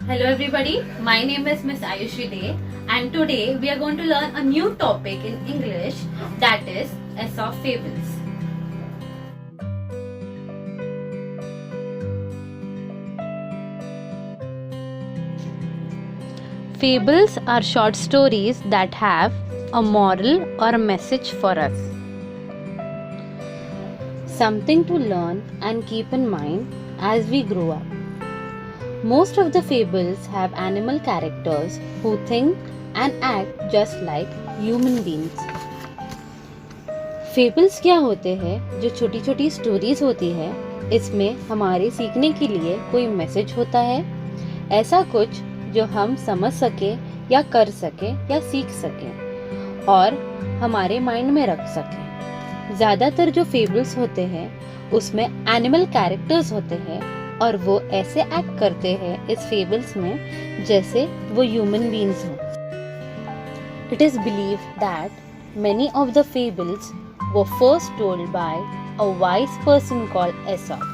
Hello everybody, my name is Miss Ayushi Day and today we are going to learn a new topic in English, that is Aesop Fables. Fables are short stories that have a moral or a message for us. Something to learn and keep in mind as we grow up. Most of the fables have animal characters who think and act just like human beings. Fables क्या होते हैं? जो छोटी छोटी stories होती है, इसमें हमारे सीखने के लिए कोई मैसेज होता है, ऐसा कुछ जो हम समझ सके या कर सके या सीख सके और हमारे माइंड में रख सके। ज़्यादातर जो फेबल्स होते हैं उसमें एनिमल कैरेक्टर्स होते हैं और वो ऐसे एक्ट करते हैं इस फेबल्स में जैसे वो ह्यूमन बीइंग्स हों। It is believe that many of the fables were first told by a wise person called Aesop.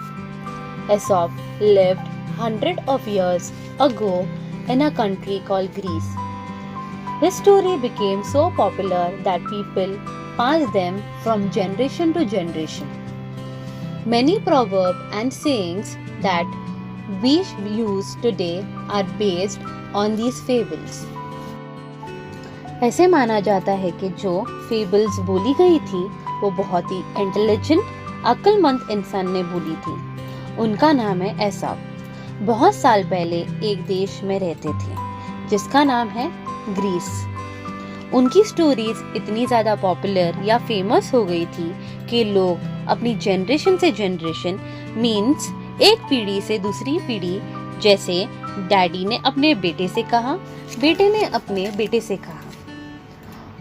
Aesop lived hundreds of years ago in a country called Greece. His story became so popular that people passed them from generation to generation. Many proverbs and sayings that we use today are based on these fables. ऐसे माना जाता है कि जो fables बोली गई थी वो बहुत ही इंटेलिजेंट, अक्लमंद इंसान ने बोली थी। उनका नाम है एसॉप। बहुत साल पहले एक देश में रहते थे जिसका नाम है ग्रीस। उनकी स्टोरीज इतनी ज़्यादा पॉपुलर या फेमस हो गई थी कि लोग अपनी जनरेशन से जनरेशन मीन्स एक पीढ़ी से दूसरी पीढ़ी, जैसे डैडी ने अपने बेटे से कहा, बेटे ने अपने बेटे से कहा।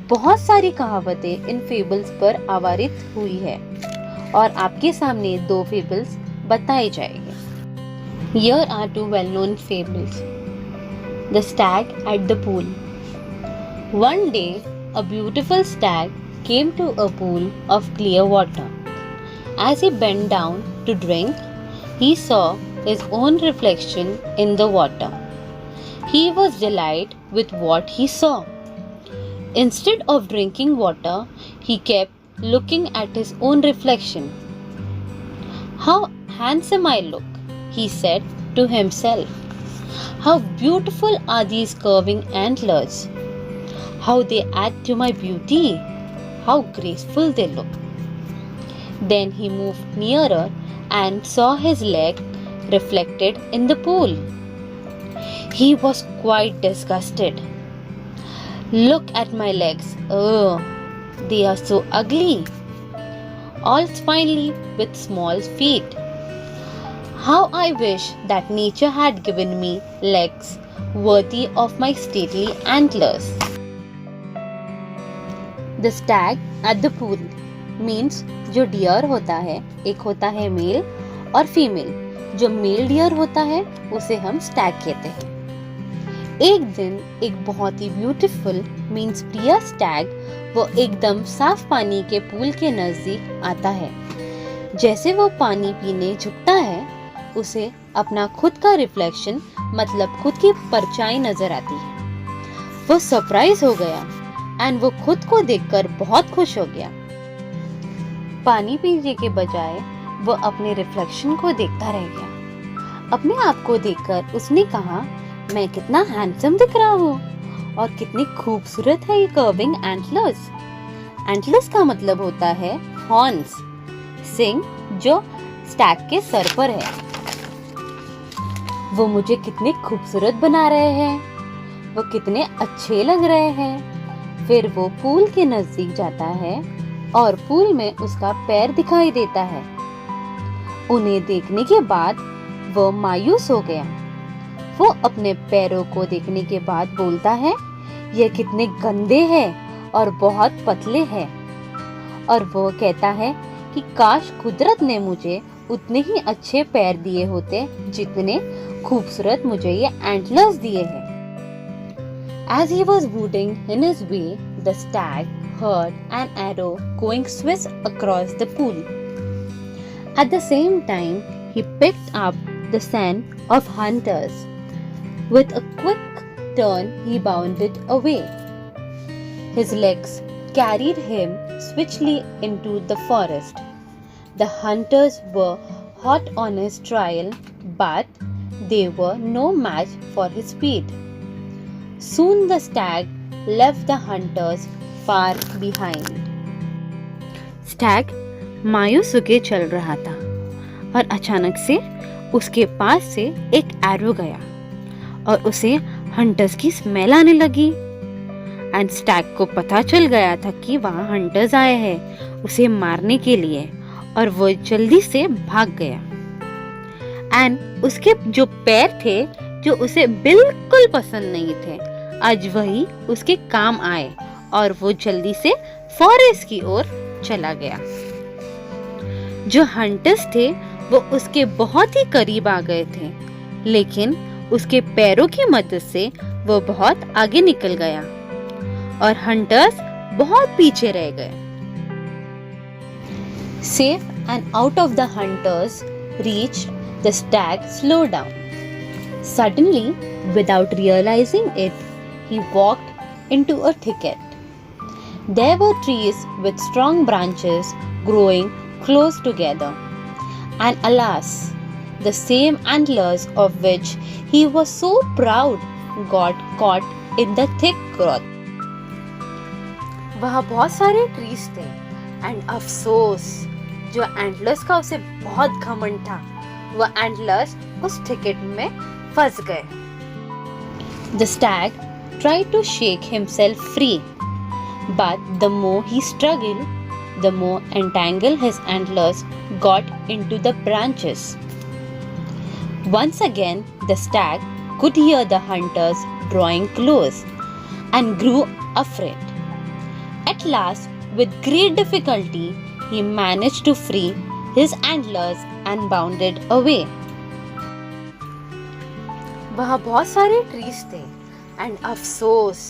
बहुत सारी कहावतें इन फेबल्स पर आधारित हुई है और आपके सामने दो फेबल्स बताए जाएंगे। Here are two well-known fables. The Stag at the Pool. One day, a beautiful stag came to a pool of clear water. As he bent down to drink, he saw his own reflection in the water. He was delighted with what he saw. Instead of drinking water, he kept looking at his own reflection. How handsome I look, he said to himself. How beautiful are these curving antlers. How they add to my beauty. How graceful they look. Then he moved nearer and saw his leg reflected in the pool. He was quite disgusted. Look at my legs. Oh, they are so ugly. All spindly with small feet. How I wish that nature had given me legs worthy of my stately antlers. The stag at the pool means जो dear होता है, एक होता है mail और female. जो mail dear होता है उसे हम स्टैग कहते हैं। एक दिन एक बहुत ही ब्यूटीफुल मीन्स प्रिय स्टैग वो एकदम साफ पानी के पूल के नजदीक आता है। जैसे वो पानी पीने झुकता है उसे अपना खुद का रिफ्लेक्शन मतलब खुद की परछाई नजर आती है। वो सरप्राइज हो गया एंड वो खुद को देखकर बहुत खुश हो गया। पानी पीने के बजाय वो अपने रिफ्लेक्शन को देखता रह गया। अपने आप को देखकर उसने कहा, मैं कितना हैंडसम दिख रहा हूँ और कितनी खूबसूरत है ये कर्विंग एंटलर्स। एंटलर्स का मतलब होता है हॉर्न्स, सिंग जो स्टैग के सर पर है। वो मुझे कितने खूबसूरत बना रहे हैं, वो कितने अच्छे लग रहे हैं। फिर वो पूल के नजदीक जाता है और पूल में उसका पैर दिखाई देता है। उन्हें देखने के बाद वो मायूस हो गया। वो अपने पैरों को देखने के बाद बोलता है, ये कितने गंदे हैं और बहुत पतले हैं। और वो कहता है कि काश कुदरत ने मुझे उतने ही अच्छे पैर दिए होते जितने खूबसूरत मुझे ये एंटलर्स दिए हैं। As he was wooding in his way, the stag heard an arrow going swish across the pool. At the same time, he picked up the scent of hunters. With a quick turn, he bounded away. His legs carried him swiftly into the forest. The hunters were hot on his trail, but they were no match for his speed. Soon the stag left the hunters far behind. Stag मायूस होके चल रहा था और अचानक से उसके पास से एक एरो गया और उसे हंटर्स की स्मेल आने लगी। एंड स्टैग को पता चल गया था कि वहाँ हंटर्स आए हैं उसे मारने के लिए और वो जल्दी से भाग गया। एंड उसके जो पैर थे जो उसे बिल्कुल पसंद नहीं थे, आज वही उसके काम आए और वो जल्दी से फॉरेस्ट की ओर चला गया। जो हंटर्स थे वो उसके बहुत ही करीब आ गए थे, लेकिन उसके पैरों की मदद से वो बहुत आगे निकल गया और हंटर्स बहुत पीछे रह गए। Safe and out of the hunters reached, the stag slowed down. Suddenly, without realizing it, he walked into a thicket. There were trees with strong branches growing close together, and alas, the same antlers of which he was so proud got caught in the thick growth. वहाँ बहुत सारे trees थे and अफसोस जो antlers का उसे बहुत घमंड था, वह एंटलर्स उस थिकेट में फंस गए। The stag tried to shake himself free, but the more he struggled, the more entangled his antlers got into the branches. Once again, the stag could hear the hunters drawing close and grew afraid. At last, with great difficulty, he managed to free his antlers and bounded away. वहाँ बहुत सारे trees थे and अफसोस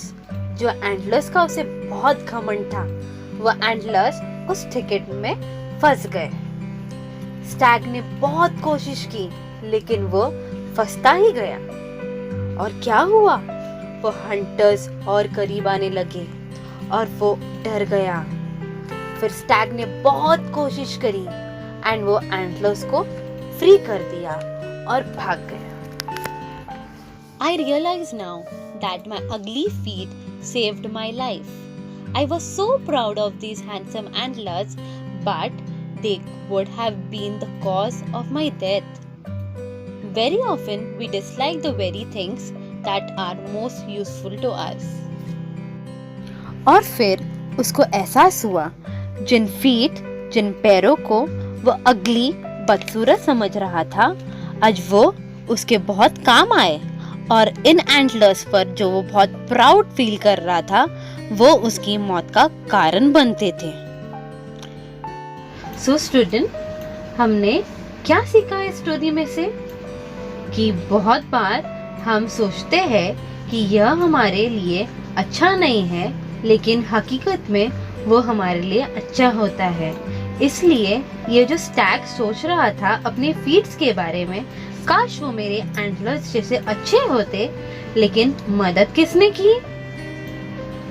जो antlers का उसे बहुत घमंड था, वह एंटलर्स उस थिकेट में फंस गए। स्टैग ने बहुत कोशिश की लेकिन वो फंसता ही गया और क्या हुआ, वो हंटर्स और करीब आने लगे और वो डर गया। फिर स्टैग ने बहुत कोशिश करी एंड वो एंटलर्स को फ्री कर दिया और भाग गया। I realize now that my ugly feet saved my life. I was so proud of these handsome antlers, but they would have been the cause of my death. Very often we dislike the very things that are most useful to us. और फिर उसको एहसास हुआ जिन पैरों को वो अगली बदसूरत समझ रहा था, आज वो उसके बहुत काम आए और इन एंटलर्स पर जो वो बहुत प्राउड फील कर रहा था वो उसकी मौत का कारण बनते थे। सो स्टूडेंट, हमने क्या सीखा इस स्टोरी में से कि बहुत बार हम सोचते हैं कि यह हमारे लिए अच्छा नहीं है, लेकिन हकीकत में वो हमारे लिए अच्छा होता है। इसलिए ये जो स्टैग सोच रहा था अपने फीट्स के बारे में, काश वो मेरे एंटलर्स जैसे अच्छे होते, लेकिन मदद किसने की?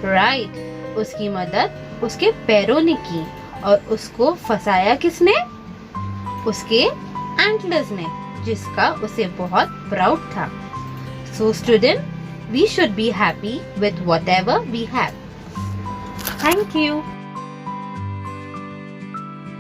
राइट, उसकी मदद उसके पैरों ने की और उसको फंसाया किसने? उसके एंटलर्स ने, जिसका उसे बहुत प्राउड था। So student, we should be happy with whatever we have. Thank you.